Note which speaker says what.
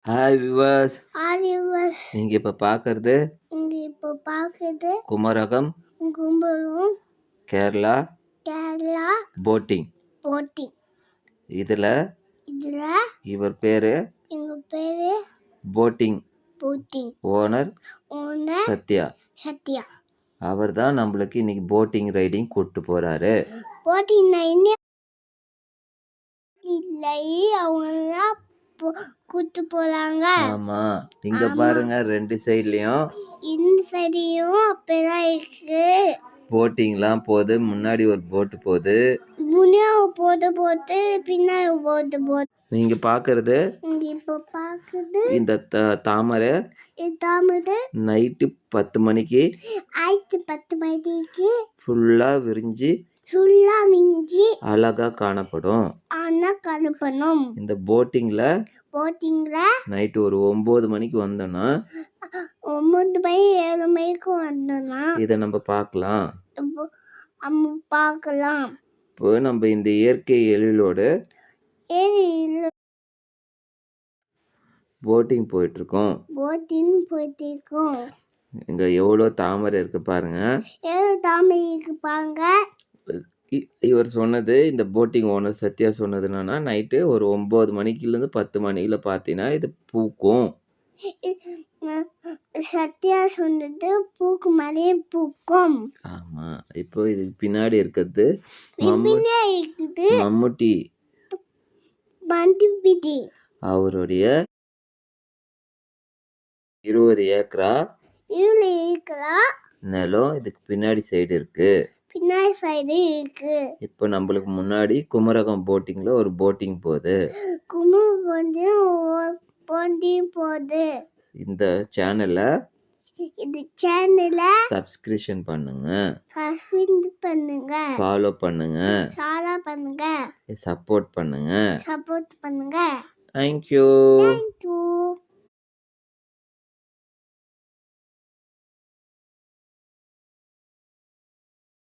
Speaker 1: Hi விவாஸ்,
Speaker 2: ஆலிவர்ஸ்
Speaker 1: நீங்க இப்ப பாக்குறது
Speaker 2: இங்க இப்போ பார்க்குறது
Speaker 1: குமரகம்
Speaker 2: கும்பலும்
Speaker 1: கேரளா
Speaker 2: கேரளா
Speaker 1: போட்டிங்.
Speaker 2: போட்டிங்.
Speaker 1: இதுல
Speaker 2: இதுல
Speaker 1: இவர் பேரு
Speaker 2: எங்க பேரு
Speaker 1: boating
Speaker 2: boating
Speaker 1: owner
Speaker 2: owner
Speaker 1: Sathya.
Speaker 2: Sathya.
Speaker 1: அவர் தான் நம்மளுக்கு இன்னைக்கு போட்டிங் ரைடிங் கூட்டு போறாரு.
Speaker 2: போட்டிங் என்ன இல்லை, அவங்க கூட்டு போறாங்க.
Speaker 1: ஆமா, இங்க பாருங்க ரெண்டு சைட்லயும்
Speaker 2: இந்த சைடையும் அப்பதான் இருக்கு.
Speaker 1: போட்டிங்லாம் போகுது. முன்னாடி ஒரு போட்டு போகுது,
Speaker 2: முன்னாடி போட்டு பின்னாடி போட்டு.
Speaker 1: நீங்க பாக்குறது
Speaker 2: இங்க இப்போ பார்க்குது
Speaker 1: இந்த தாமரை
Speaker 2: தாமரை
Speaker 1: நைட்டு 10 மணிக்கு
Speaker 2: 10 மணிக்கு
Speaker 1: ஃபுல்லா விரிஞ்சு
Speaker 2: ஃபுல்லா மிஞ்சி
Speaker 1: அழகா காணப்படும்.
Speaker 2: ஆனா காணப்படும்.
Speaker 1: இந்த போட்டிங்ல நைட்டு ஒரு 9 மணிக்கு வந்தோம்னா
Speaker 2: 9 மணி 7 மணிக்கு வந்தோம்னா
Speaker 1: இதை நம்ம பார்க்கலாம்.
Speaker 2: பார்க்கலாம்.
Speaker 1: இப்போ நம்ம இந்த இயற்கை எழிலோட போட்டிங் போயிட்டு இருக்கோம். இங்க எவ்வளவு தாமரை இருக்கு பாருங்க. இவர் சொன்னது, இந்த போட்டிங் ஓனர் சத்யா சொன்னது என்னன்னா, நைட்டு ஒரு 9 மணிக்குலேருந்து 10 மணிக்குள்ள பார்த்தீங்கன்னா இது பூக்கும்.
Speaker 2: சத்யா சொன்னது பூக்கு மாதிரியே பூக்கும்.
Speaker 1: ஆமா, இப்போ இதுக்கு பின்னாடி இருக்கிறது மம்முட்டி. அவருடைய 20 ஏக்கரா நிலம் இதுக்கு பின்னாடி சைடு இருக்கு. இப்போ நம்மளுக்கு முன்னாடி குமரகம் போட்டிங்ல ஒரு போட்டிங் போகுது. இந்த சேனலை சப்ஸ்கிரிப்ஷன் பண்ணுங்க, ஃபாலோ பண்ணுங்க, சப்போர்ட் பண்ணுங்க. தேங்க்யூ.